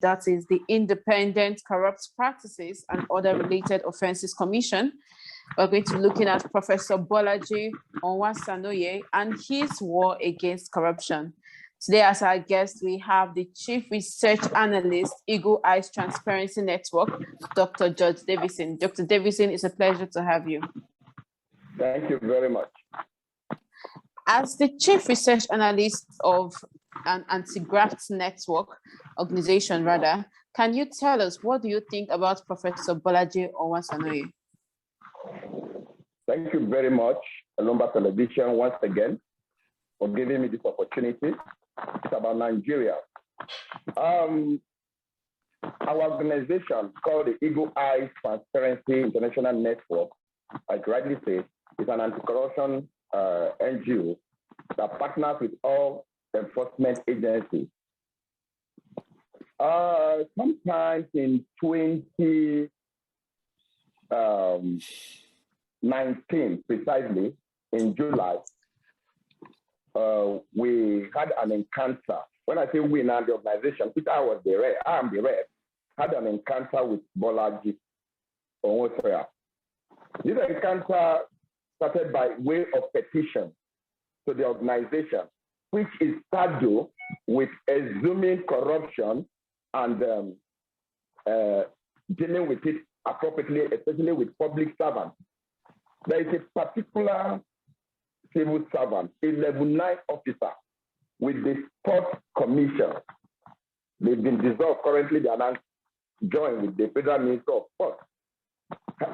that is the Independent Corrupt Practices and Other Related Offences Commission. We're going to be looking at Professor Bolaji Owasanoye and his war against corruption. Today, as our guest, we have the Chief Research Analyst, Eagle Eyes Transparency Network, Dr. George Davidson. Dr. Davidson, it's a pleasure to have you. Thank you very much. As the Chief Research Analyst of an anti-graft network organization, can you tell us, what do you think about Professor Bolaji Owasanoye? Thank you very much, Elombah Television, once again, for giving me this opportunity. It's about Nigeria. Our organization, called the Eagle Eyes Transparency International Network, as rightly said, is an anti-corruption NGO that partners with all enforcement agencies. Sometimes in 2019, precisely in July, we had an encounter. When I say we, now the organization, which I am the rep, had an encounter with Bolaji Owasanoye. This encounter started by way of petition to the organization, which is saddled with assuming corruption and dealing with it appropriately, especially with public servants. There is a particular civil servant, a level 9 officer with the Sports Commission. They've been dissolved. Currently, they are now joined with the Federal Minister of Sports.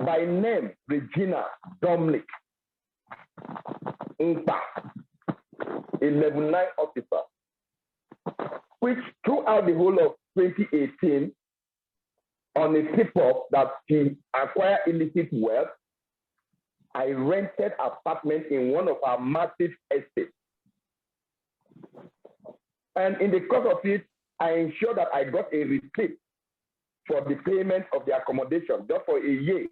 By name, Regina Dominic Umpa, a level 9 officer, which throughout the whole of 2018, on a tip-off that she acquired illicit wealth, I rented apartment in one of our massive estates. And in the course of it, I ensured that I got a receipt for the payment of the accommodation just for a year.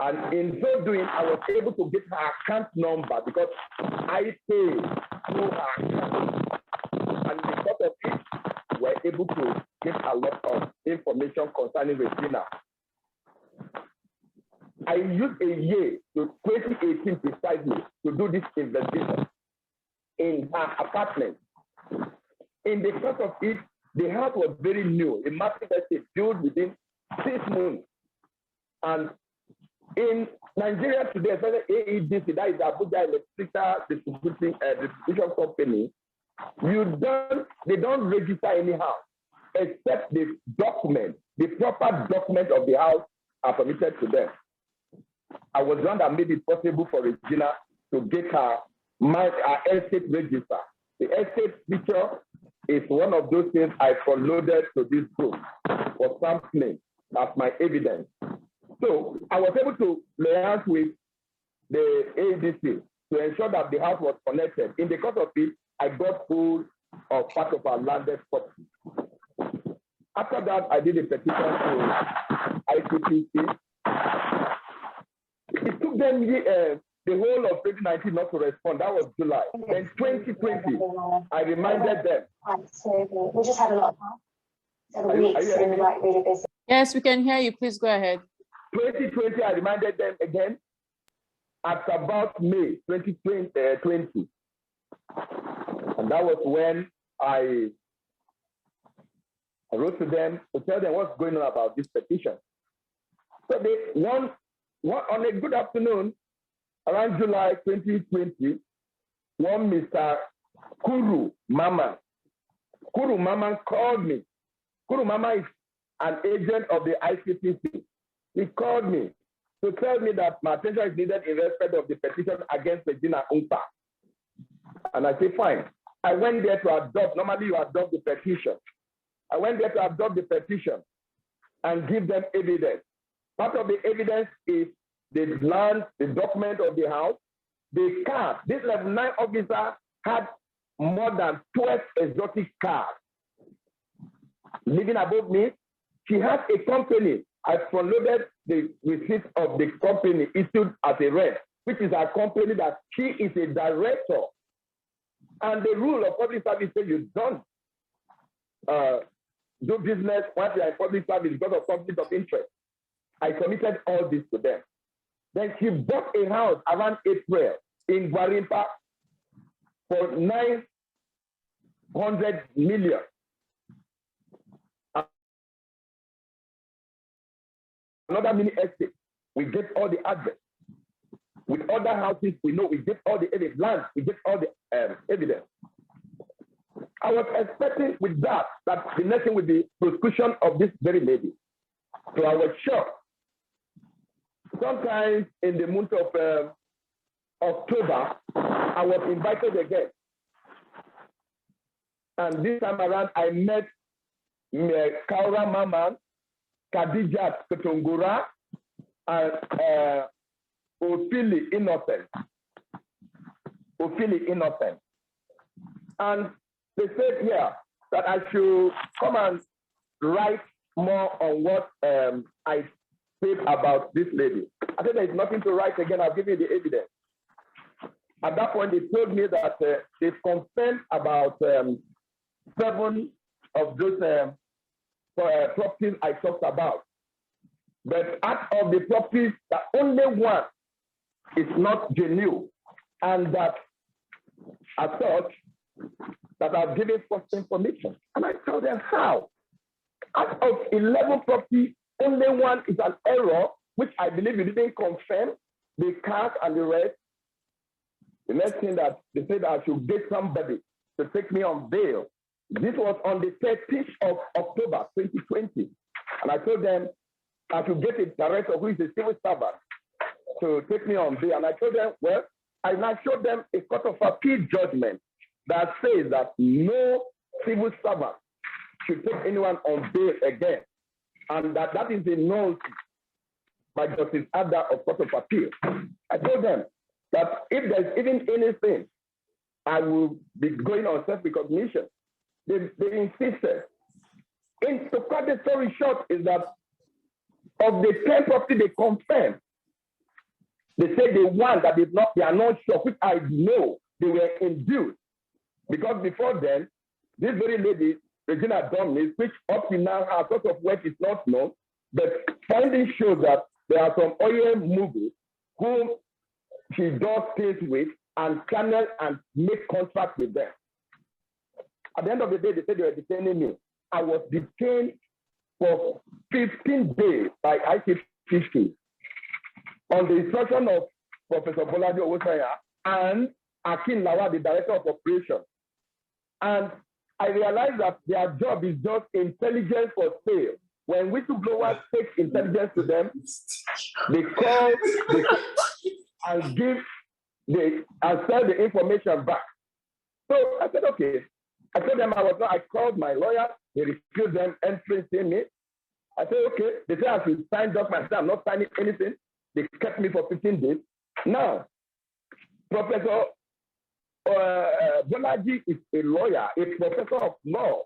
And in so doing, I was able to get her account number because I paid through her account. And because of it, we were able to get a lot of information concerning Regina. I used a year to 2018 precisely to do this investigation in her apartment. In the course of it, the house was very new, a massive estate built within 6 months. And in Nigeria today, especially AEDC, that is Abuja Electrical Distribution Company, they don't register any house except the document, the proper document of the house are permitted to them. I was the one that made it possible for Regina to get her estate register. The estate feature is one of those things I downloaded to this group for sampling as my evidence. So I was able to liaise with the ADC to ensure that the house was connected. In the course of it, I got hold of part of our landed property. After that, I did a petition to ICPC. It took them the whole of 2019 not to respond. That was July. Then 2020, I reminded them. We just had a lot of weeks and like really busy. Yes, we can hear you. Please go ahead. 2020, I reminded them again at about May 2020. And that was when I wrote to them to tell them what's going on about this petition. So on a good afternoon, around July 2020, one Mr. Kuru Mama called me. Kuru Mama is an agent of the ICPC. He called me to tell me that my attention is needed in respect of the petition against Regina Umpa. And I said, fine. I went there to adopt. Normally, you adopt the petition. I went there to adopt the petition and give them evidence. Part of the evidence is the land, the document of the house, the car. This level 9 officer had more than 12 exotic cars. Living above me, she has a company. I front-loaded the receipt of the company issued as a rent, which is a company that she is a director. And the rule of public service says you don't do business once you are in public service because of conflict of interest. I committed all this to them. Then she bought a house around April in Gwarimpa for 900 million. Another mini estate. We get all the address. With other houses, we know we get all the evidence. Land, we get all the evidence. I was expecting with that the next thing would be prosecution of this very lady. So I was shocked. Sometimes in the month of October, I was invited again. And this time around, I met Kaura Maman, Khadija Ketungura, and Ophili Innocent. And they said here that I should come and write more on what I said about this lady. I said there's nothing to write again. I'll give you the evidence. At that point, they told me that they confirmed about 7 of those properties I talked about. But out of the properties, that only one is not genuine, and that as such, that I've given false information. And I told them how. Out of 11 properties, only one is an error, which I believe you didn't confirm, the cash and the rest. The next thing that they said I should get somebody to take me on bail. This was on the 30th of October, 2020. And I told them I should get a director who is a civil servant to take me on bail. And I told them, well, I now showed them a court of appeal judgment that says that no civil servant should take anyone on bail again. And that is a nullity by Justice Ada of Court of Appeal. I told them that if there's even anything, I will be going on self-recognition. They insisted. To cut the story short is that of the 10 properties they confirmed, they said the one that they are not sure, which I know they were induced. Because before then, this very lady, Regina Domney, which up to now her source of wealth is not known, but findings show that there are some oil movies whom she does things with and channel and make contracts with them. At the end of the day, they said they were detaining me. I was detained for 15 days by ICPC on the instruction of Professor Bolaji Owasanoye and Akin Lawa, the Director of Operations. And I realized that their job is just intelligence for sale. When whistleblowers take intelligence to them, they call and sell the information back. So I said, okay. I told them I called my lawyer. They refused them entering me. I said, okay. They said I should sign documents. I'm not signing anything. They kept me for 15 days. Now, Professor Bolaji is a lawyer, a professor of law,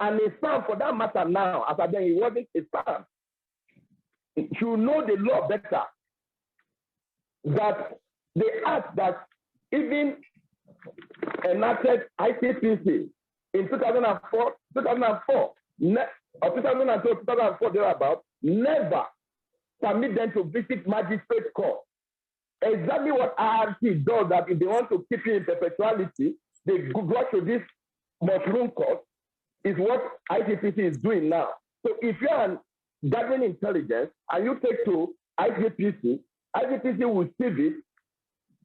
and a son for that matter now, as then he wasn't a son. You know the law better. That they asked that even enacted ICPC in 2004, or 2002, 2004, thereabout, never permit them to visit magistrate court. Exactly what IRC does, that if they want to keep you in perpetuality, they go to this mushroom court, is what ICPC is doing now. So if you are gathering intelligence and you take to ICPC, ICPC will see this.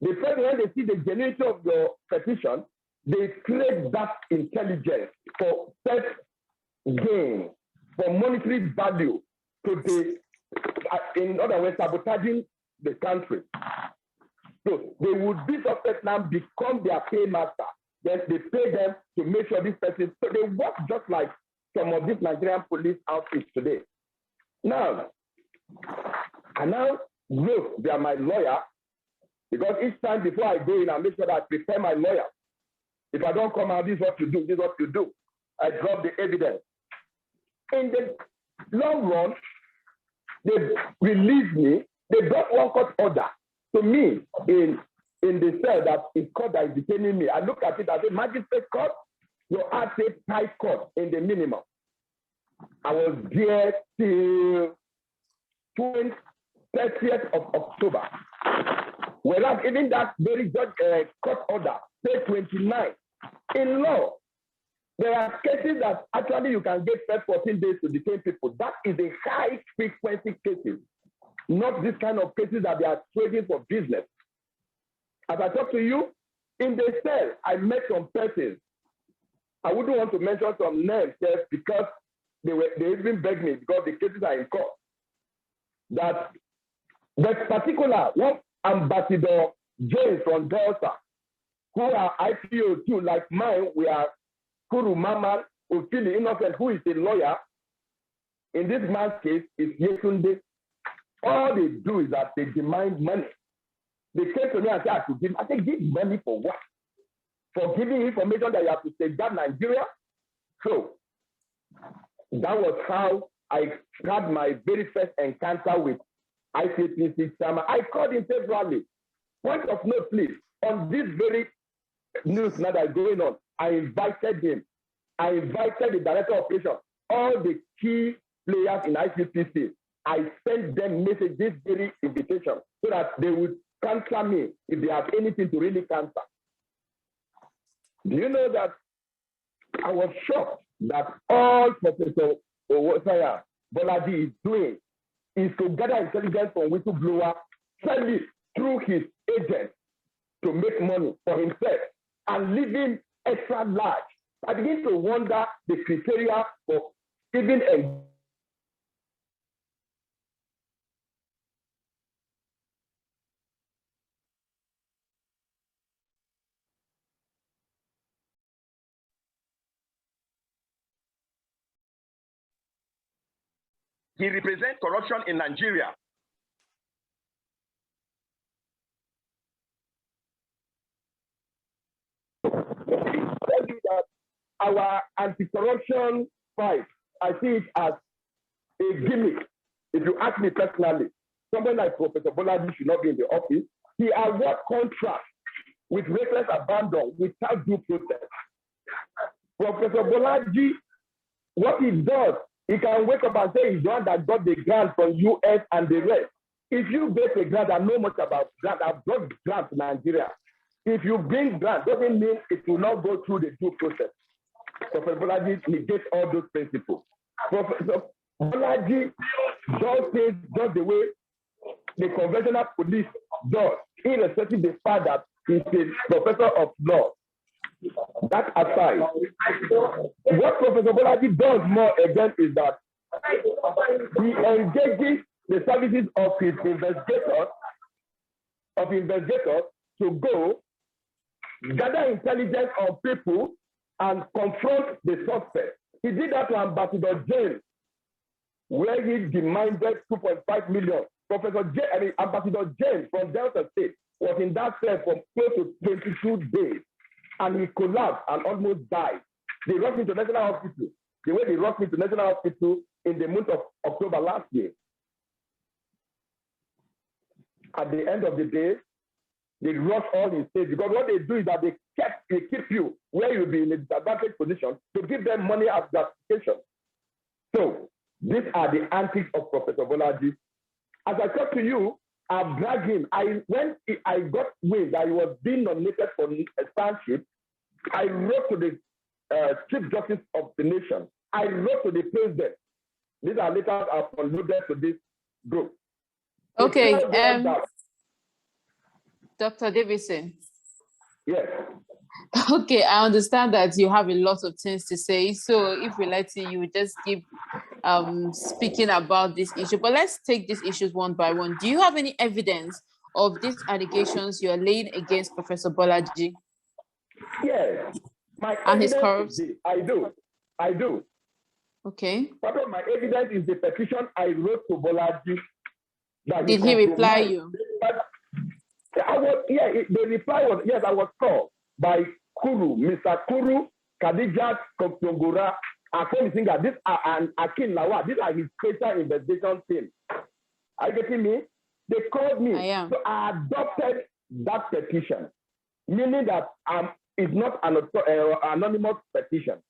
The first when they see the genuinity of your petition, they create that intelligence for self-gain, for monetary value, to the, in other words, sabotaging the country. So they would be suspect now, become their paymaster. Then they pay them to make sure this person, so they work just like some of these Nigerian police outfits today. Now, I now look, they are my lawyer, because each time before I go in, I make sure that I prepare my lawyer. If I don't come out, this is what you do, this is what you do. I drop the evidence. In the long run, they released me. They brought one court order to me in the cell that is court that is detaining me. I look at it as a magistrate court, your act says high court in the minimum. I was there till 30th of October. Whereas even that very judge court order, say 29, in law, there are cases that actually you can get first 14 days to detain people. That is a high frequency cases, not this kind of cases that they are trading for business. As I talk to you, in the cell, I met some persons. I wouldn't want to mention some names just because they even begged me because the cases are in court. That particular one Ambassador James from Delta, who are IPO too, like mine, we are Kuru Mama Ofili Innocent, who is a lawyer. In this man's case, is Yetunde. All they do is that they demand money. They came to me and said, I should give. I said, give money for what? For giving information that you have to safeguard Nigeria? So that was how I had my very first encounter with ICPC chairman. I called him severally. Point of note, please. On this very news now that is going on, I invited him. I invited the director of operations, all the key players in ICPC. I sent them message, this very invitation, so that they would cancel me if they have anything to really cancel. Do you know that I was shocked that all Professor Bolaji is doing is to gather intelligence from whistleblower, sell it through his agent to make money for himself and living extra large. I begin to wonder the criteria for even a he represents corruption in Nigeria. Tell you that our anti-corruption fight, I see it as a gimmick. If you ask me personally, someone like Professor Bolaji should not be in the office. He award contracts with reckless abandon without due process. Professor Bolaji, what he does, he can wake up and say he's the one that got the grant from US and the rest. If you get a grant, I know much about grant. I've got grants in Nigeria. If you bring grant, doesn't mean it will not go through the due process. Professor Bolaji negates all those principles. Professor Bolaji does things just the way the conventional police does, irrespective of the fact that he's a professor of law. That aside, what Professor Bolaji does more again is that he engages the services of his investigators to go gather intelligence on people and confront the suspect. He did that to Ambassador James, where he demanded 2.5 million. Ambassador James from Delta State was in that cell for close to 22 days, and he collapsed and almost died. They rushed him to National Hospital, the way they rushed him to National Hospital in the month of October last year. At the end of the day, they rush all in state, because what they do is that they keep you where you'll be in a disadvantaged position to give them money as gratification. So these are the antics of Professor Bolaji. As I talk to you, I dragged him. When I got wind that he was being nominated for a stanship, I wrote to the Chief Justice of the nation. I wrote to the president. These are letters I've uploaded to this group. Okay, Dr. Davidson. Yes. Okay, I understand that you have a lot of things to say. So if we let you just keep speaking about this issue, but let's take these issues one by one. Do you have any evidence of these allegations you are laying against Professor Bolaji? Yes. And his corrupts? I do. Okay. Part of my evidence is the petition I wrote to Bolaji. Did he reply you? The reply was, yes, I was called by Kuru, Mr. Kuru, Khadijat Koktongora, Akom Singer, and Akin Lawa. These are his creator investigation team. Are you getting me? They called me. So I adopted that petition, meaning that it's not an anonymous petition.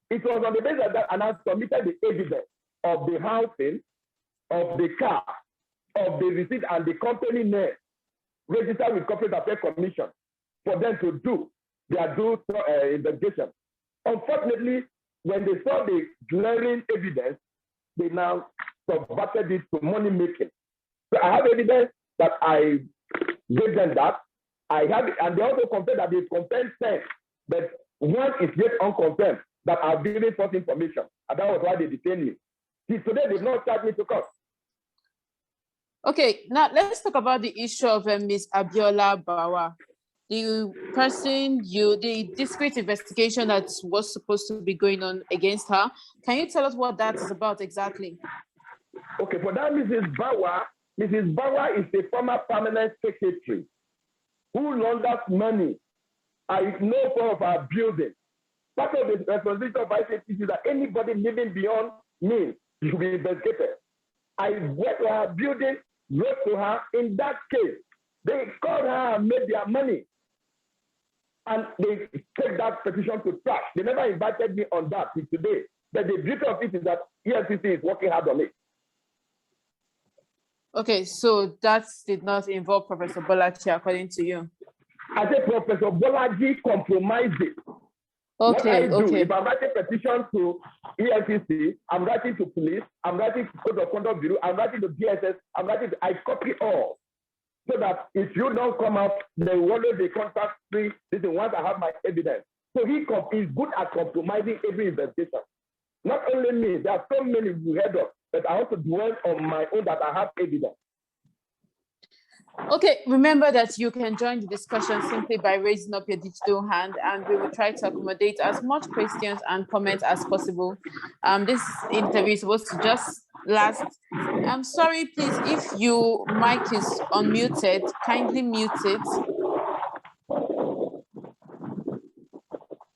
It was on the basis of that, and I submitted the evidence of the housing, of the car, of the receipt, and the company name registered with Corporate Affairs Commission for them to do their due investigation. Unfortunately, when they saw the glaring evidence, they now subverted it to money making. So I have evidence that I gave them that. I have, and they also confirmed that they confirmed 10, but one is yet unconfirmed that I've given false information, and that was why they detained me. See, today they've not charged me to court. Okay, now let's talk about the issue of Ms. Abiola Bawa. The discrete investigation that was supposed to be going on against her. Can you tell us what that is about exactly? Okay, for that, Mrs. Bawa is a former permanent secretary who launders money. I know some of our buildings. Part of the responsibility of ICPC is that anybody living beyond means should be investigated. I went to her building, wrote to her. In that case, they called her and made their money. And they take that petition to trash. They never invited me on that today. But the beauty of it is that EFCC is working hard on it. Okay, so that did not involve Professor Bolaji, according to you. I said Professor Bolaji compromised it. Okay, what I do, okay. If I'm writing petition to EFCC, I'm writing to police, I'm writing to Code of Conduct Bureau, I'm writing to DSS, I copy all. So that if you don't come out, they will always be contact free. This is once I have my evidence. So he's good at compromising every investigation. Not only me, there are so many we heard of, but I also dwell on my own that I have evidence. Okay, remember that you can join the discussion simply by raising up your digital hand, and we will try to accommodate as much questions and comments as possible. This interview is supposed to just last. I'm sorry, please, if your mic is unmuted, kindly mute it.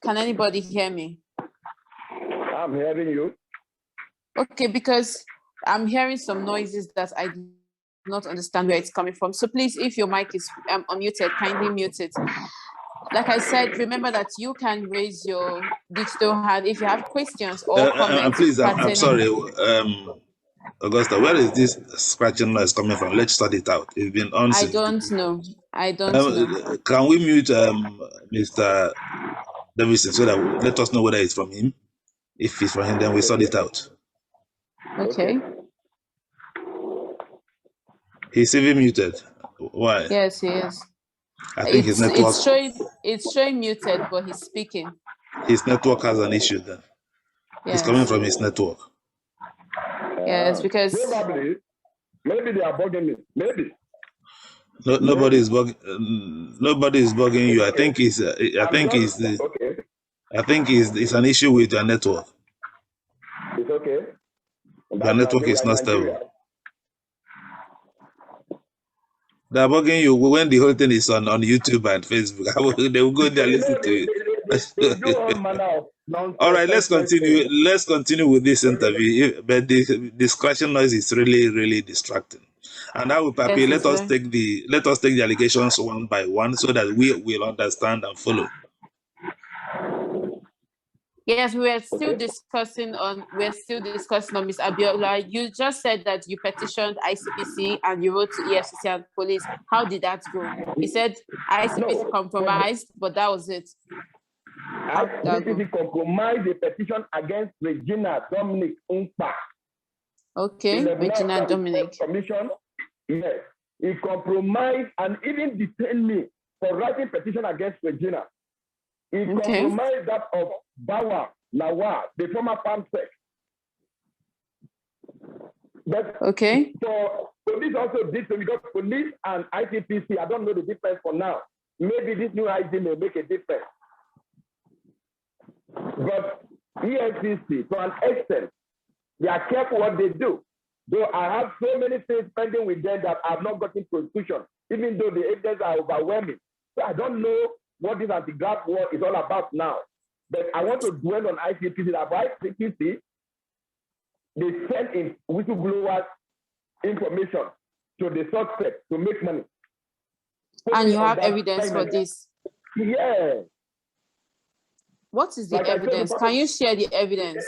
Can anybody hear me? I'm hearing you. Okay, because I'm hearing some noises that I do not understand where it's coming from. So please, if your mic is unmuted, kindly mute it. Like I said, remember that you can raise your digital hand if you have questions or comments. Please, I'm sorry, Augusta, where is this scratching noise coming from? Let's sort it out. It's been on. I don't know. Can we mute Mr. Davidson so that let us know whether it's from him? If it's from him, then we sort it out. Okay. He's even muted. Why? Yes, he is. I think his network. It's showing muted, but he's speaking. His network has an issue then. Yes. It's coming from his network. Yes, because maybe they are bugging me. Maybe. No, nobody is bugging. Nobody is bugging you. I think it's. It's an issue with your network. It's okay. Your network is not stable. They're bugging you when the whole thing is on YouTube and Facebook. They will go there and listen to it. All right, let's continue. Let's continue with this interview. But the discussion noise is really, really distracting. And I will, Papi, let us take the allegations one by one so that we will understand and follow. Yes, we're still discussing on Ms. Abiola. You just said that you petitioned ICPC and you wrote to EFCC and police. How did that go? You said ICPC compromised, but that was it. ICPC compromised the petition against Regina Dominic Umpa. Okay, Regina Dominic. Commission, yes. He compromised and even detained me for writing petition against Regina. He compromised that of Bawa Lawa, the former farm sec. But so police also did so because police and ICPC, I don't know the difference for now. Maybe this new ID may make a difference. But EFCC, to an extent, they are careful what they do. Though I have so many things pending with them that I have not gotten prosecution, even though the evidence are overwhelming. So I don't know what this anti-graft war is all about now. But I want to dwell on ICPC. That by ICPC, they send in whistleblowers information to the suspect to make money. And you have evidence for this? Yeah. What is the evidence? Can you share the evidence?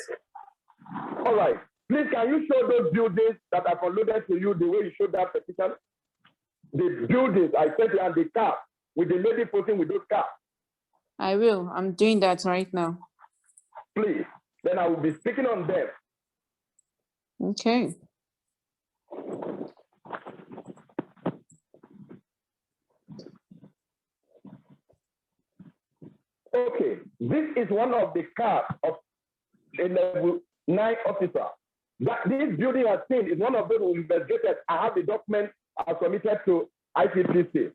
All right. Please, can you show those buildings that are uploaded to you the way you showed that petition? The buildings I said, and the car with the lady posting with those cars. I will. I'm doing that right now. Please. Then I will be speaking on them. Okay. Okay. This is one of the cars of a level 9 officer. That this building I've seen is one of those who investigated. I have the document I submitted to ICPC.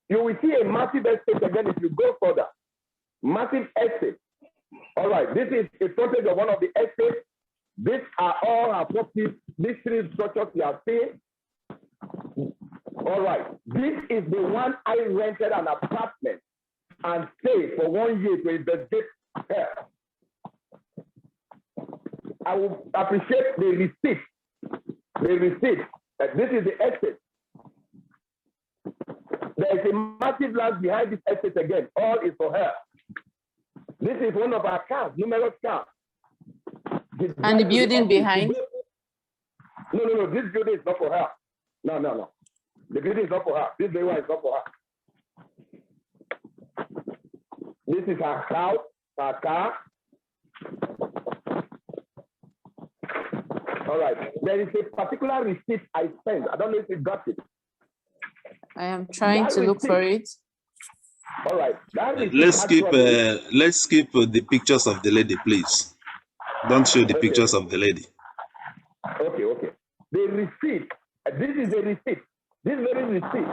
You will see a massive estate again if you go further. Massive estate. All right, this is a footage of one of the estates. These are all our properties. These 3 structures you are seeing. All right, this is the one I rented an apartment and stayed for 1 year to investigate her. I will appreciate the receipt. The receipt. This is the estate. There is a massive land behind this estate again. All is for her. This is one of our cars, numerous cars. And the building behind? No. This building is not for her. No. The building is not for her. This very one is not for her. This is her house, her car. All right. There is a particular receipt I sent. I don't know if you got it. I am trying to look for it. All right. Let's skip the pictures of the lady, please. Don't show the pictures of the lady. Okay. The receipt. This is a receipt. This very receipt.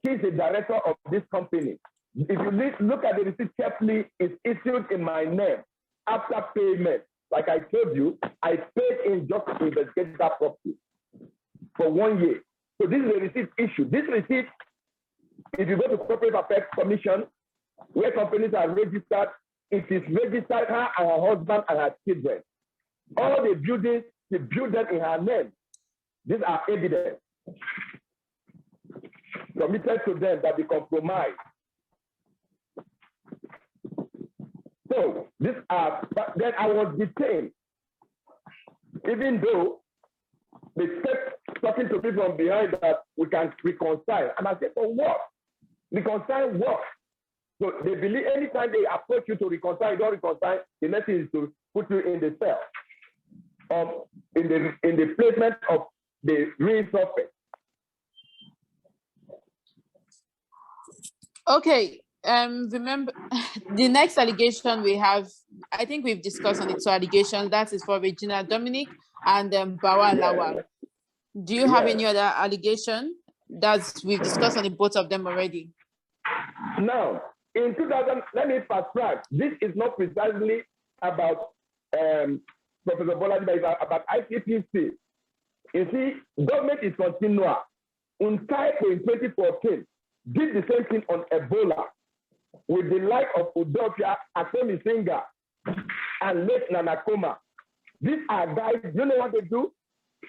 She is the director of this company. If you look at the receipt carefully, it's issued in my name after payment. Like I told you, I paid in just to investigate that property for 1 year. So this is a receipt issue. This receipt, if you go to Corporate Affairs Commission, where companies are registered, it is registered her and her husband and her children. All the buildings, she built them in her name. These are evidence submitted to them that be compromised. So these are, but then I was detained, even though they kept talking to people from behind that we can reconcile. And I said, for what? Reconcile what? So they believe anytime they approach you to reconcile, you don't reconcile, the next thing is to put you in the cell, in the placement of the real suspect. Okay. Remember, the next allegation we have, I think we've discussed on the 2 allegations. That is for Regina Dominic and Bawa Lawal. Do you have any other allegation? We've discussed on the both of them already. Now, in 2000, let me fast track. This is not precisely about Professor Bolaji, but it's about ICPC. You see, government is continual. Untype in 2014 did the same thing on Ebola with the like of Udofia, Atomi Singer, and late Nanakoma. These are guys, you know what they do?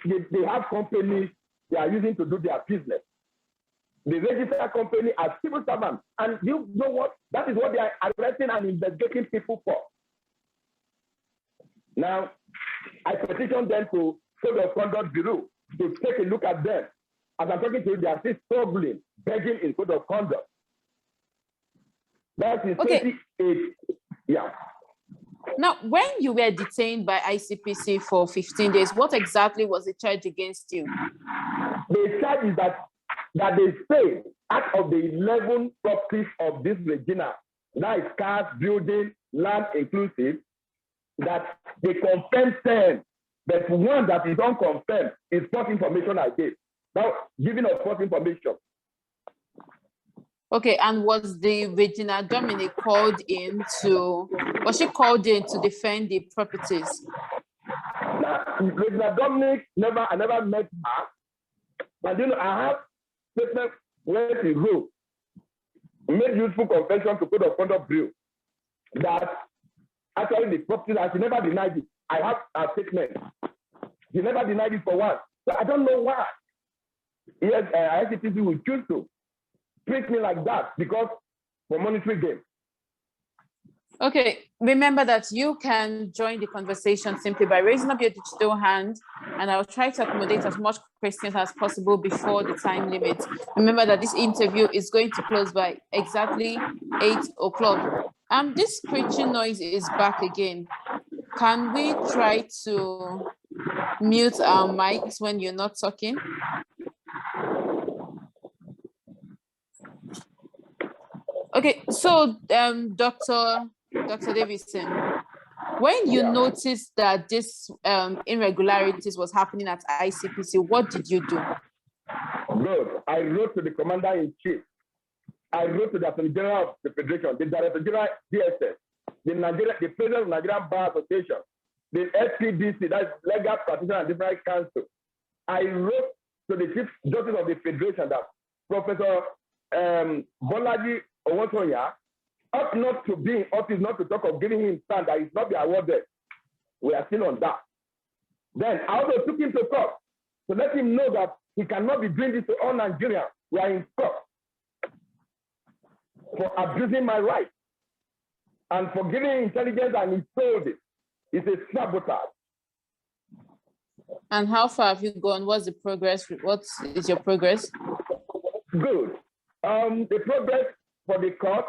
They have companies they are using to do their business. They register company as civil servants. And you know what? That is what they are arresting and investigating people for. Now, I petitioned them to Code of Conduct Bureau to take a look at them. As I'm talking to you, they are still struggling, begging in Code of Conduct. That's in 28. Yeah. Now, when you were detained by ICPC for 15 days, what exactly was the charge against you? The charge is that they say out of the 11 properties of this Regina, that is cars, building, land inclusive, that they confirmed 10, but one that is unconfirmed is false information I gave. Now, giving us false information. Okay, and was the Regina Dominic called in to defend the properties? Now, Regina Dominic, I never met her. But you know, I have statements where she wrote, made useful confession to Code of Conduct Bureau that actually the properties, and she never denied it. I have a statement. She never denied it for one. So I don't know why. Yes, ICPC will choose to treat me like that because for monetary gain. Okay, remember that you can join the conversation simply by raising up your digital hand, and I'll try to accommodate as much questions as possible before the time limit. Remember that this interview is going to close by exactly 8 o'clock. This screeching noise is back again. Can we try to mute our mics when you're not talking? Okay, so Dr. Davidson, when you noticed that this irregularities was happening at ICPC, what did you do? Good. I wrote to the Commander-in-Chief. I wrote to the Attorney General of the Federation, the Director General DSS, the President of Nigerian Bar Association, the SPDC, that's Legal Practitioner and Different Council. I wrote to the Chief Justice of the Federation that Professor Bolaji Owasanoye ought not to be in office, not to talk of giving him stand, that he's not be awarded. We are still on that. Then I also took him to court to let him know that he cannot be doing this to all Nigerians. We are in court for abusing my rights and for giving intelligence, and he told it. It's a sabotage. And how far have you gone? What's the progress? What is your progress? Good. The progress for the court,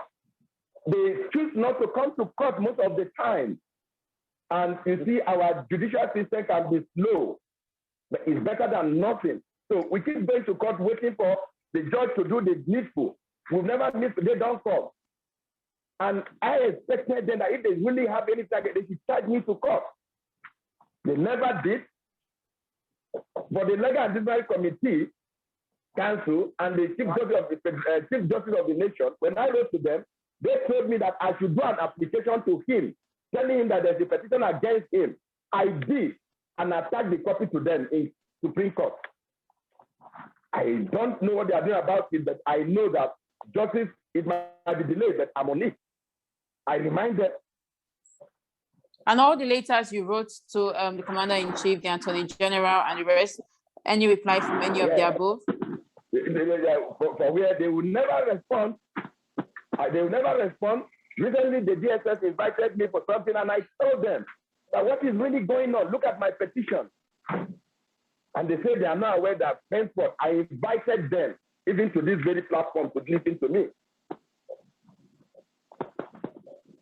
they choose not to come to court most of the time. And you see, our judicial system can be slow, but it's better than nothing. So we keep going to court waiting for the judge to do the needful. We've never missed, they don't come. And I expected them that if they really have any target, they should charge me to court. They never did. For the Legal and Disciplinary Committee, Council, and the Chief Justice of the Nation, when I wrote to them, they told me that I should do an application to him, telling him that there's a petition against him. I did, and attached the copy to them in Supreme Court. I don't know what they are doing about it, but I know that justice, it might be delayed, but I'm on it. I remind them. And all the letters you wrote to the Commander-in-Chief, the Attorney General, and the rest, any reply from any of the above? For where they will never respond. They will never respond. Recently, the DSS invited me for something, and I told them that what is really going on? Look at my petition. And they say they are not aware that henceforth I invited them even to this very platform to listen to me.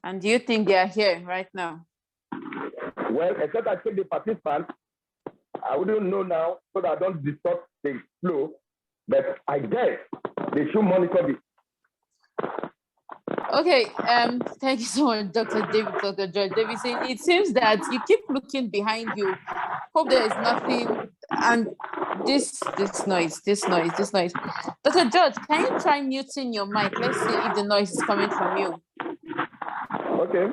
And do you think they are here right now? Well, except I take the participants, I wouldn't know now so that I don't disturb the flow, but I guess they should monitor this. Okay, thank you so much, Dr. George Davidson. It seems that you keep looking behind you. Hope there is nothing, and this noise. Dr. George, can you try muting your mic? Let's see if the noise is coming from you. Okay.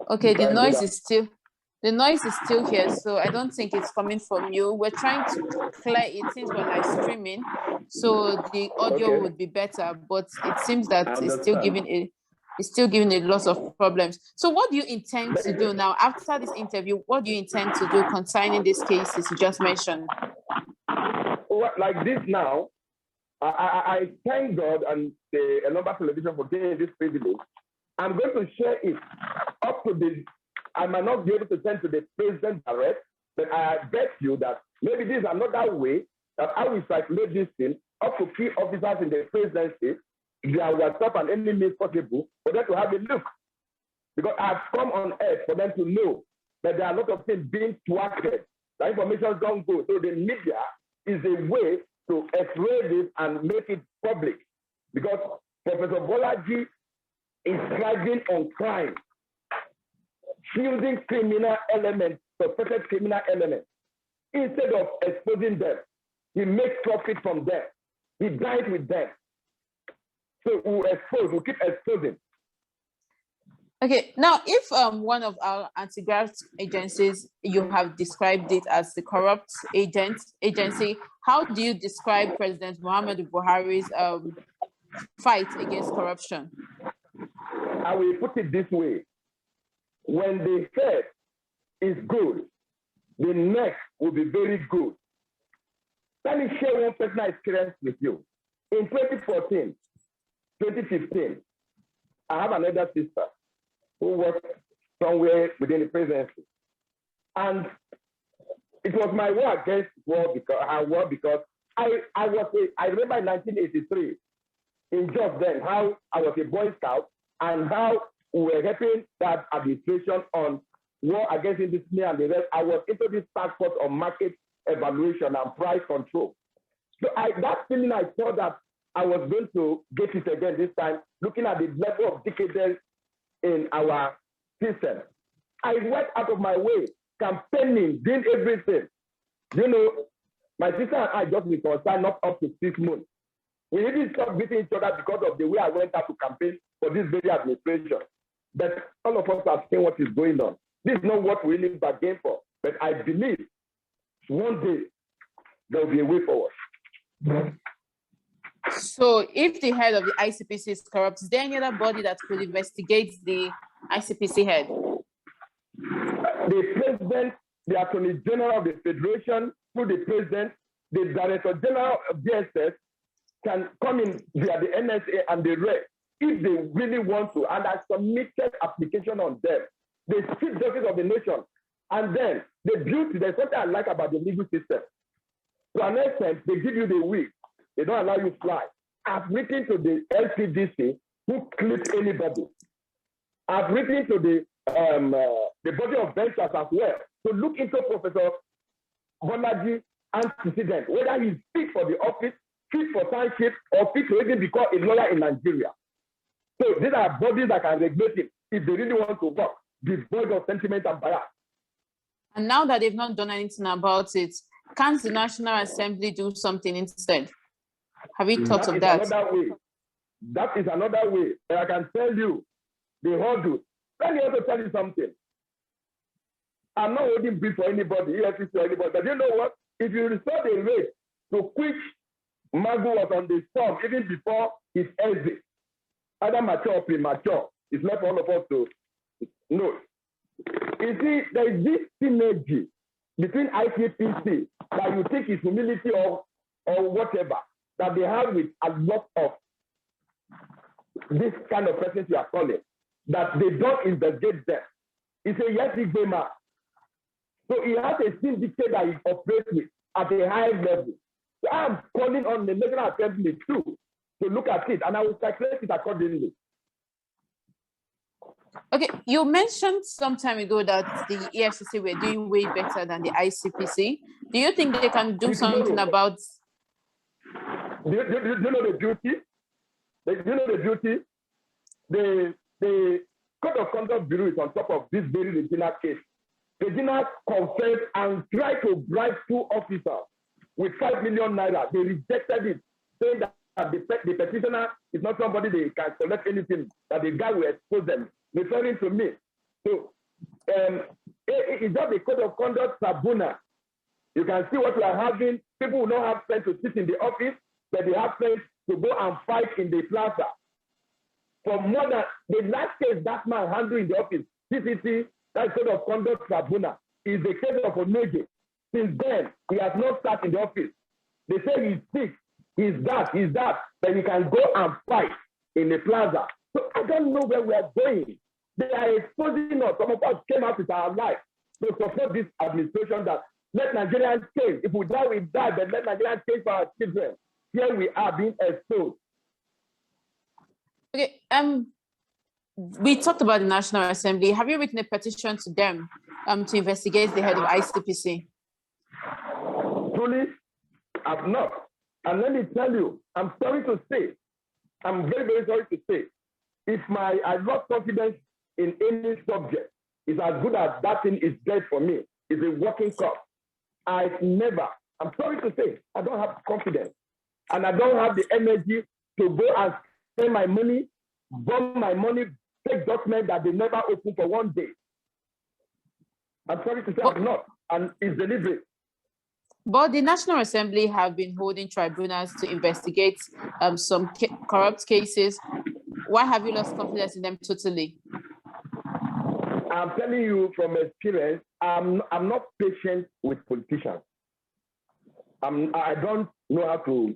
Okay, the noise is still here, so I don't think it's coming from you. We're trying to clear it since we're live streaming, so the audio would be better, but it seems that it's still giving a lot of problems. So what do you intend to do now after this interview? What do you intend to do concerning these cases you just mentioned? Like this now, I thank God and the Elombah television for giving this privilege. I'm going to share it up to I might not be able to send to the president direct, but I bet you that maybe this is another way that I will circulate this thing up to key officers in the presidency, their WhatsApp and any means possible for them to have a look. Because I've come on earth for them to know that there are a lot of things being thwarted. The information don't go. So the media is a way to x-ray this and make it public. Because Professor Bolaji is thriving on crime, shielding criminal elements, suspected criminal elements. Instead of exposing them, he makes profit from them. He dies with them. So we'll keep exposing. Okay, now if one of our anti-graft agencies, you have described it as the corrupt agency, how do you describe President Muhammadu Buhari's fight against corruption? I will put it this way. When the head is good, the next will be very good. Let me share one personal experience with you. In 2014, 2015, I have another sister who worked somewhere within the presidency. And it was my war against war because I remember in 1983, in just then, how I was a Boy Scout and how we were helping that administration on war against industry and the rest. I was into this task force on market evaluation and price control. So that feeling, I saw that I was going to get it again this time, looking at the level of decadence in our system. I went out of my way, campaigning, doing everything. You know, my sister and I just reconciled not up to 6 months. We didn't stop beating each other because of the way I went out to campaign for this very administration. But all of us have seen what is going on. This is not what we really bargained for. But I believe one day there will be a way forward. So if the head of the ICPC is corrupt, is there any other body that could investigate the ICPC head? The president, the attorney general of the federation, through the president, the director general of DSS can come in via the NSA and the rest if they really want to, and I submitted application on them. The chief justice of the nation, and then the beauty, there's something I like about the legal system. To an extent, they give you the week. They don't allow you to fly. I've written to the LCDC who clipped anybody. I've written to the body of ventures as well to look into Professor Bolaji antecedent, whether he's fit for the office, fit for township, or fit to even become a lawyer in Nigeria. So these are bodies that can regulate him if they really want to work, devoid of sentiment and bias. And now that they've not done anything about it, can't the National Assembly do something instead? Have you thought of that? Another way. That is another way. And I can tell you, the hurdle. Let me also tell you something. I'm not holding brief for anybody, EFCC or anybody, but you know what? If you restore the rate to which Magu was on the storm, even before his exit, either mature or premature, it's left for all of us to know. You see, there is this synergy between ICPC that you think is humility or whatever, that they have with a lot of this kind of persons you are calling, that they don't investigate them. It's a yes, big man. So he has a syndicate that he operates with at a high level. So I'm calling on the National Assembly too to look at it, and I will calculate it accordingly. Okay, you mentioned some time ago that the EFCC were doing way better than the ICPC. Do you think they can do something about? Do you know the duty? Do you know the duty? The Code of Conduct Bureau is on top of this very Regina case. Regina confessed and tried to bribe 2 officers with 5 million naira. They rejected it, saying that the petitioner is not somebody they can collect anything, that the guy will expose them, referring to me. So it's just the Code of Conduct tribunal. You can see what we are having. People will not have friends to sit in the office, but they have friends to go and fight in the plaza. For more than the last case that man handled in the office, CCC, that Code of Conduct tribunal, is the case of Onoje. Since then, he has not sat in the office. They say he's sick, he's that, but he can go and fight in the plaza. So I don't know where we are going. They are exposing us. Some of us came out with our life to support this administration that let Nigerians change. If we die, we die, but let Nigerians change for our children. Here we are being exposed. Okay, we talked about the National Assembly. Have you written a petition to them to investigate the head of ICPC? Truly, I've not. And let me tell you, I'm sorry to say, I'm very, very sorry to say, if I lost confidence in any subject, it's as good as that thing is dead for me. It's a working cop. I'm sorry to say, I don't have confidence. And I don't have the energy to go and spend my money, burn my money, take documents that they never open for one day. I'm sorry to say I'm not, and it's deliberate. But the National Assembly have been holding tribunals to investigate some corrupt cases. Why have you lost confidence in them totally? I'm telling you from experience, I'm not patient with politicians. I don't know how to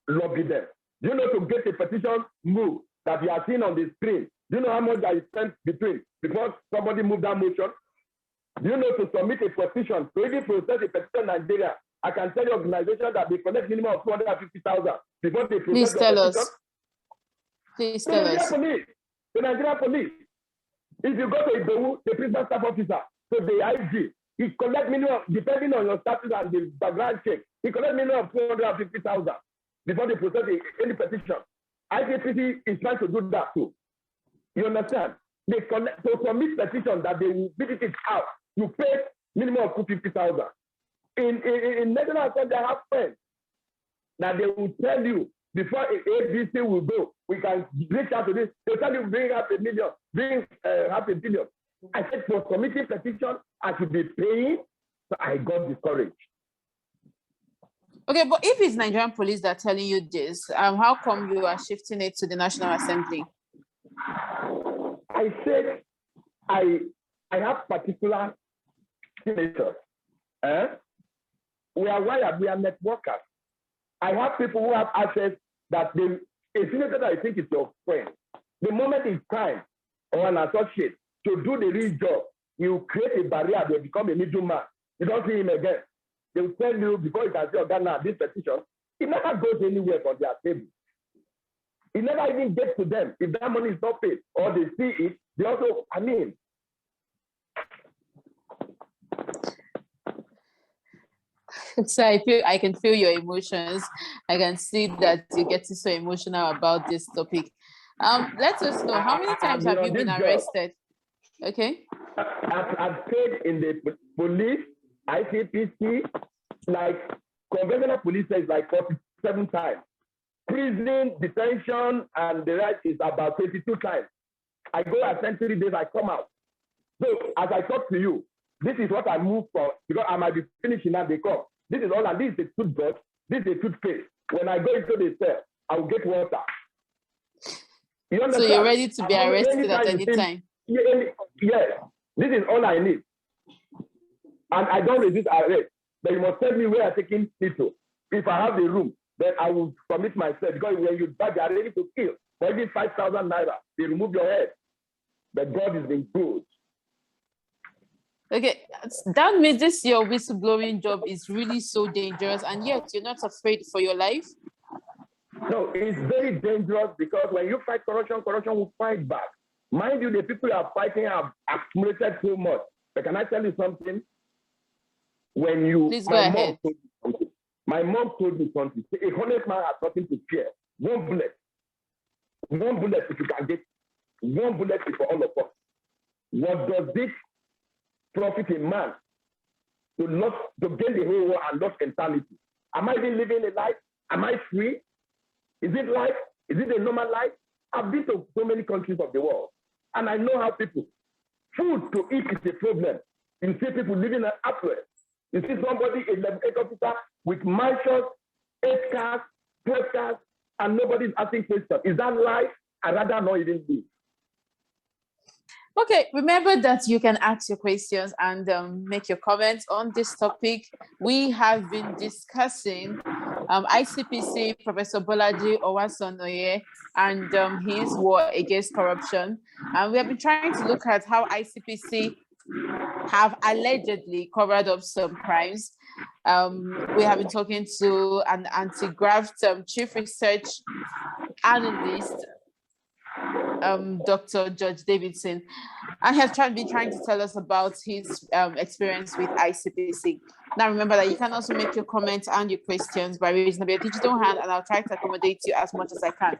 lobby them. Do you know, to get a petition moved that you are seeing on the screen, do you know how much I spent before somebody moved that motion? Do you know, to submit a petition, to even process a petition in Nigeria, I can tell you organizations that they collect minimum of 250,000 before they process. Please tell us. Please tell us. The Nigerian police. If you go to Idowu, the prison staff officer, so the IG, he collect minimum, depending on your status and the background check, he collect minimum of 250,000 before they process any petition. ICPC is trying to do that too. You understand? They collect, to submit petition that they will beat it out. You pay minimum of 250,000. In National Assembly, I have friends that they will tell you before ABC will go, we can reach out to this. They'll tell you bring half a million, bring half a billion. I said for submitting petition, I should be paying, so I got discouraged. Okay, but if it's Nigerian police that are telling you this, how come you are shifting it to the National Assembly? I said I have particular senators. We are wired, we are networkers. I have people who have access that a senator that I think is your friend. The moment it's time or an associate to do the real job, you create a barrier, they become a middleman. You don't see him again. They will tell you before you can say, Ghana, this petition, it never goes anywhere from their table. It never even gets to them. If that money is not paid or they see it, they also, So I can feel your emotions. I can see that you're getting so emotional about this topic. Let us know, how many times have you been arrested? Okay. I've stayed in the police, ICPC, like conventional police is like 47 times. Prison, detention, and the rest is about 22 times. I go at 3 days, I come out. So as I talk to you, this is what I move for, because I might be finishing now, they come. This is all, and this is a toothbrush, this is a toothpaste. When I go into the cell, I will get water. You understand? So you're ready to be arrested at any time? Yes, this is all I need. And I don't resist arrest. But you must tell me where I'm taking me to. If I have the room, then I will commit myself. Because when you die, they are ready to kill. For every 5,000 naira, they remove your head. But God is being good. Okay, that means this your whistleblowing job is really so dangerous, and yet you're not afraid for your life? No, it's very dangerous, because when you fight corruption, corruption will fight back. Mind you, the people you are fighting have accumulated so much. But can I tell you something? When you, please go ahead. My mom told me something. A honest man has nothing to fear. One bullet if you can get. One bullet is for all of us. What does this profit a man to gain the whole world and lose eternity? Am I even living a life? Am I free? Is it life? Is it a normal life? I've been to so many countries of the world, and I know how people, food to eat is a problem. You see people living in affluence. You see somebody, a level 8 officer with mansions, 8 cars, 12 cars, and nobody's asking questions. Is that life? I'd rather not even live. Okay, remember that you can ask your questions and make your comments on this topic. We have been discussing ICPC, Professor Bolaji Owasanoye, and his war against corruption. And we have been trying to look at how ICPC have allegedly covered up some crimes. We have been talking to an anti-graft chief research analyst, Dr. Judge Davidson, and he has been trying to tell us about his experience with ICPC. Now, remember that you can also make your comments and your questions by raising your digital hand, and I'll try to accommodate you as much as I can.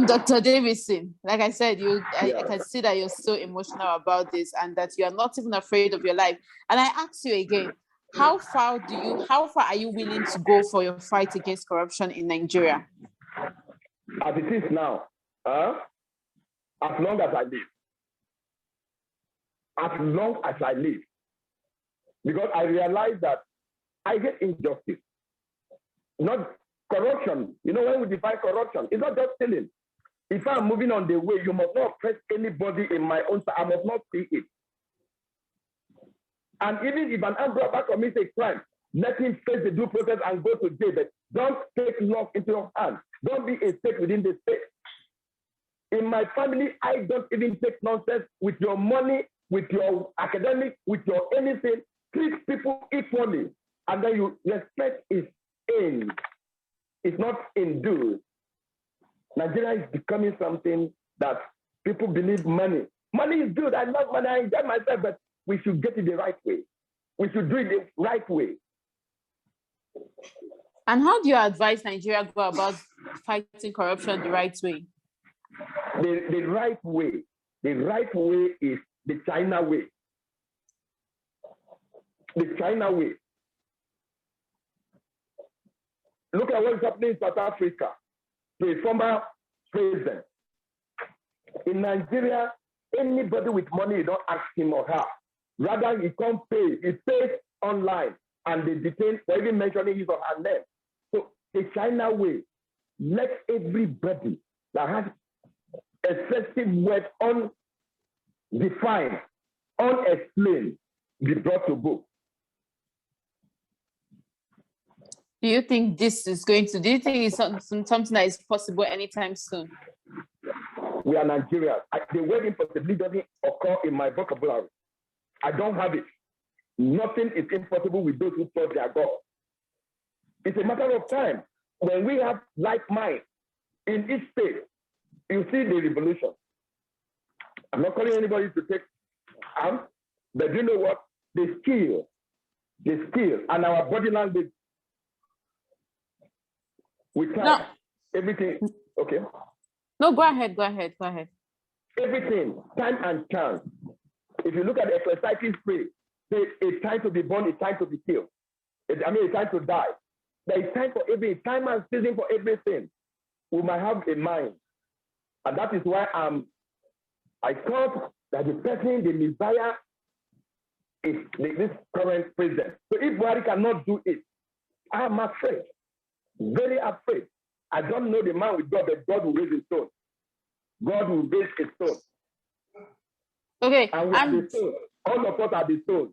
Dr. Davidson, like I said, I can see that you're so emotional about this and that you are not even afraid of your life. And I ask you again, how far are you willing to go for your fight against corruption in Nigeria? As it is now, as long as I live. As long as I live. Because I realize that I hate injustice. Not corruption. You know, when we define corruption, it's not just stealing. If I'm moving on the way, you must not oppress anybody in my own side. I must not see it. And even if an armed robber commits a crime, let him face the due process and go to jail. But don't take law into your hands. Don't be a state within the state. In my family, I don't even take nonsense with your money, with your academic, with your anything. Treat people equally. And then you respect is in. It's not in do. Nigeria is becoming something that people believe money. Money is good. I love money. I enjoy myself, but we should get it the right way. We should do it the right way. And how do you advise Nigeria go about fighting corruption the right way? The right way. The right way is the China way. The China way. Look at what's happening in South Africa to a former president. In Nigeria, anybody with money, you don't ask him or her. Rather, he can't pay. He pays online, and they detain for even mentioning his or her name. So the China way, let everybody that has excessive wealth undefined, unexplained, be brought to book. Do you think this is going to, do you think it's something that is possible anytime soon? We are Nigerians. The word impossibility doesn't occur in my vocabulary. I don't have it. Nothing is impossible with those who trust their God. It's a matter of time. When we have like mind in each state, you see the revolution. I'm not calling anybody to take arms, but you know what? The skill, and our body language. We can everything. Okay. No, go ahead. Everything, time and chance. If you look at the Ecclesiastes phrase, say a time to be born, a time to be killed. A time to die. There is time for everything, time and season for everything. We might have a mind. And that is why I thought that the person, the Messiah, is this current president. So if Buhari cannot do it, I'm afraid, very afraid. I don't know the man with God, but God will raise his stone. God will raise his stone. Okay. And we are the stone. All of us are the stone.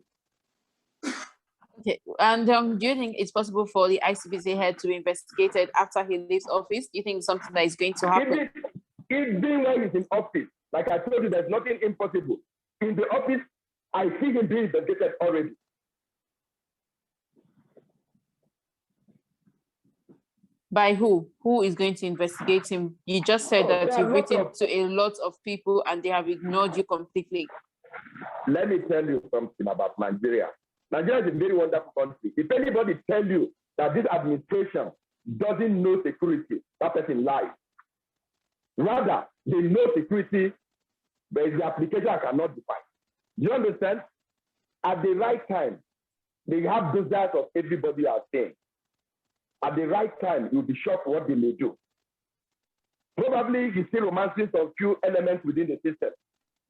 Okay. And do you think it's possible for the ICPC head to be investigated after he leaves office? Do you think it's something that is going to happen? Even when he's in office, like I told you, there's nothing impossible. In the office, I see him being investigated already. By who? Who is going to investigate him? You just said that you've written to a lot of people and they have ignored you completely. Let me tell you something about Nigeria. Nigeria is a very wonderful country. If anybody tells you that this administration doesn't know security, that person lies. Rather, they know security, but the application cannot define. Do you understand? At the right time, they have desires of everybody are saying. At the right time, you'll be shocked what they may do. Probably he's still romancing some few elements within the system.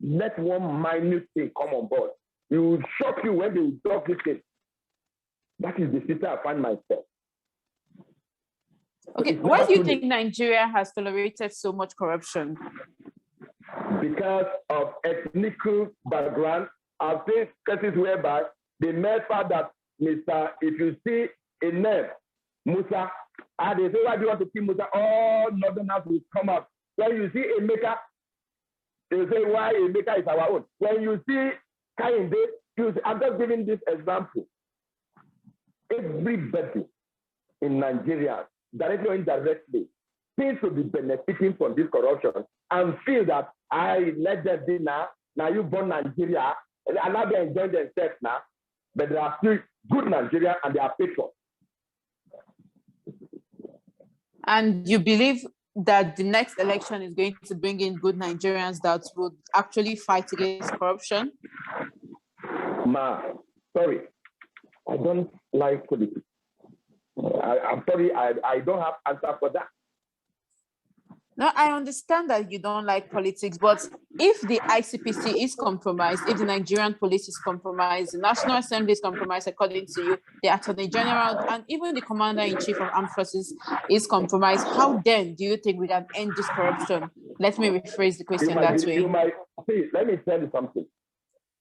Let one minute thing come on board. It will shock you when they will drop this thing. That is the system I find myself. Okay, why do you think Nigeria has tolerated so much corruption? Because of ethnic background. I've seen cases whereby they made out that, if you see a name, Musa, and they say, why do you want to kill Musa? All northerners will come up. When you see a maker, they say, why a maker is our own. When you see Kainde, I'm just giving this example. Everybody in Nigeria, directly or indirectly, seems to be benefiting from this corruption and feel that I let them be now you born Nigeria, and now they enjoy themselves now, but they are still good Nigerians and they are patriots. And you believe that the next election is going to bring in good Nigerians that would actually fight against corruption? Sorry, I don't like politics. I'm sorry, I don't have answer for that. No, I understand that you don't like politics, but if the ICPC is compromised, if the Nigerian police is compromised, the National Assembly is compromised according to you, the Attorney General, and even the Commander-in-Chief of Armed Forces is compromised, how then do you think we can end this corruption? Let me rephrase the question that way. Let me tell you something.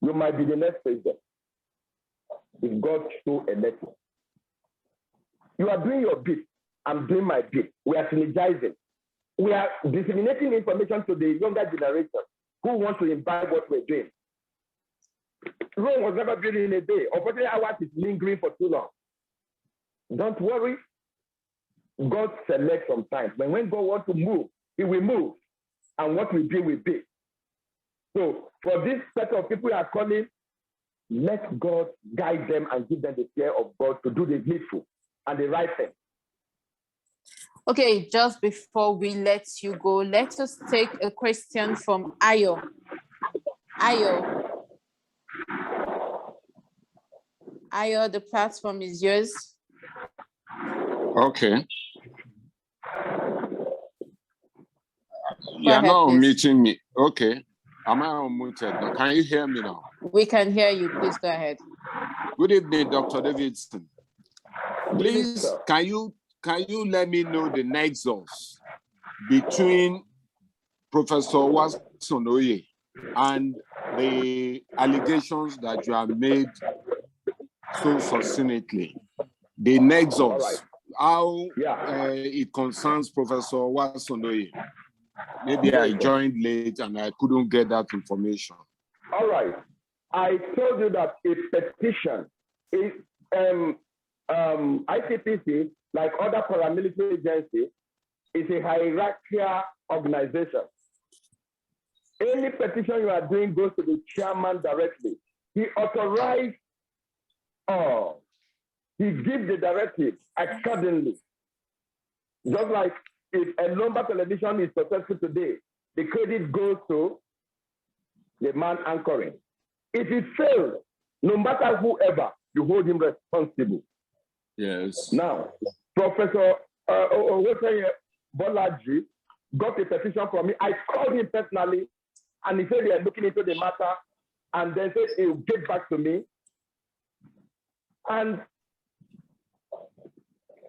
You might be the next president. if God so elects. You are doing your bit. I'm doing my bit. We are synergizing. We are disseminating information to the younger generation who want to imbibe what we're doing. Rome was never built in a day. Unfortunately, ours is lingering for too long. Don't worry. God selects sometimes. But when God wants to move, he will move. And what we do, we be. So for this set of people we are calling, let God guide them and give them the fear of God to do the needful and the right thing. Okay, just before we let you go, let us take a question from Ayo. Ayo, the platform is yours. Okay. You're not meeting me. Okay. Am I unmuted? Can you hear me now? We can hear you. Please go ahead. Good evening, Dr. Davidson. Please, can you let me know the nexus between Professor Owasanoye and the allegations that you have made so succinctly? The nexus, how it concerns Professor Owasanoye. Maybe I joined late and I couldn't get that information. All right. I told you that a petition is ICPC, like other paramilitary agencies, is a hierarchical organization. Any petition you are doing goes to the chairman directly. He authorized all. He gives the directive accordingly. Just like if Elombah television is successful today, the credit goes to the man anchoring. If it fails, no matter whoever, you hold him responsible. Yes. Now, Professor Bolaji got a petition from me. I called him personally, and he said they are looking into the matter, and then said he will get back to me. And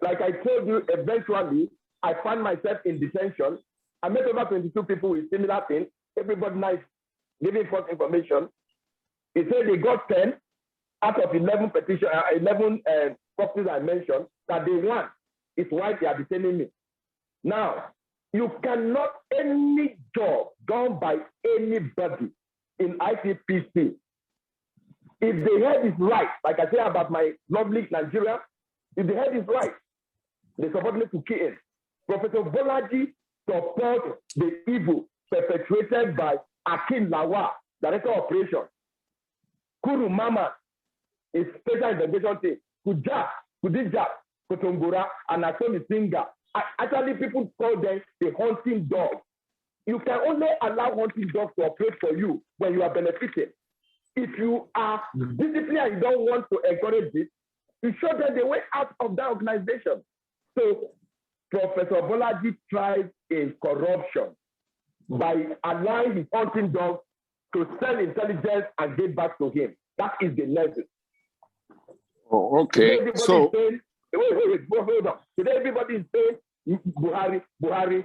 like I told you, eventually, I found myself in detention. I met over 22 people with similar things. Everybody nice, giving false information. He said they got 10 out of 11 petition, 11 properties I mentioned that they want. Is why they are detaining me. Now, you cannot, any job done by anybody in ICPC, if the head is right, like I say about my lovely Nigeria, if the head is right, they subordinate to KN. Professor Bolaji supports the evil perpetrated by Akin Lawa, Director of Operations. Kuru Mama is Special Investigation Team. Kudija, Kotombora, and Atoni Singer. Actually, people call them the hunting dog. You can only allow hunting dogs to operate for you when you are benefiting. If you are disciplined and you don't want to encourage it, you show them the way out of that organization. So Professor Bolaji thrives in corruption by allowing his hunting dogs to sell intelligence and get back to him. That is the lesson. Oh, okay. So hold on. Today everybody is saying Buhari.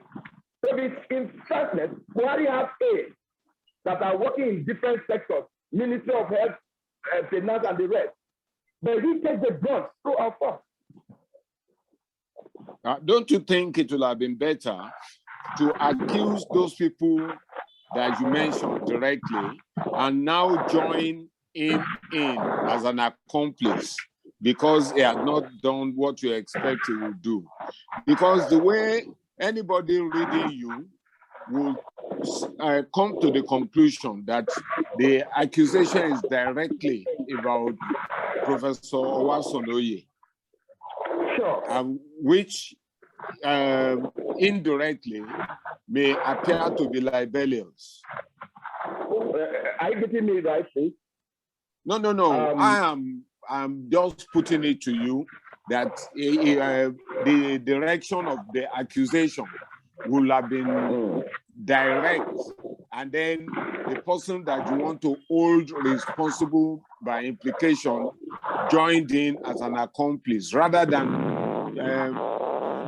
So in fairness, Buhari has aides that are working in different sectors, Ministry of Health, Finance, and the rest. But he takes the brunt through our force. Don't you think it would have been better to accuse those people that you mentioned directly and now join him in as an accomplice because he had not done what you expect he would do? Because the way anybody reading you will come to the conclusion that the accusation is directly about Professor Owasanoye. Sure. Which indirectly may appear to be libelous. Are you getting me right, please? No. I'm just putting it to you that the direction of the accusation will have been direct, and then the person that you want to hold responsible by implication joined in as an accomplice rather than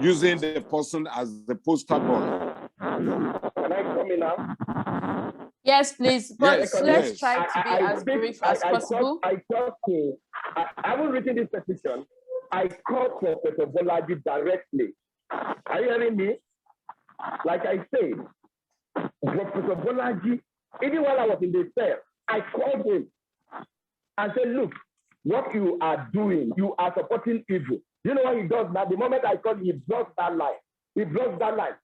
using the person as the poster boy. Can I come in now? Yes, please. But Yes, let's try to be as brief as possible. I talked to I haven't written this petition. I called Professor Bolaji directly. Are you hearing me? Like I said, Professor Bolaji, even while I was in the cell, I called him and said, look, what you are doing, you are supporting evil. You know what he does now? The moment I called him, he blocks that line. He blocks that line.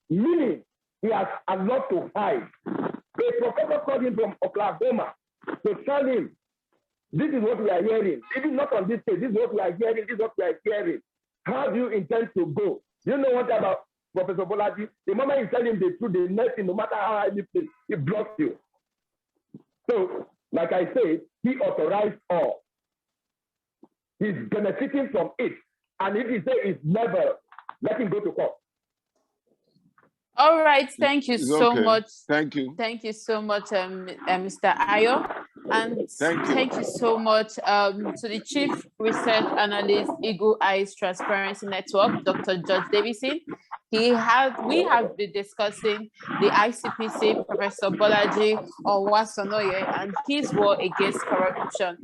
Meaning, he has a lot to hide. A professor called him from Oklahoma to tell him, this is what we are hearing. Even not on this case, this is what we are hearing, this is what we are hearing. How do you intend to go? You know what about Professor Bolaji? The moment you tell him the truth, the next thing, no matter how highly placed, he blocks you. So, like I said, he authorized all. He's benefiting from it. And if he says it's never, let him go to court. All right, thank you so much. Thank you. Thank you so much, Mr. Ayo. And thank you so much to the Chief Research Analyst, Eagle Eyes Transparency Network, Dr. George Davidson. We have been discussing the ICPC, Professor Bolaji Owasanoye, and his war against corruption.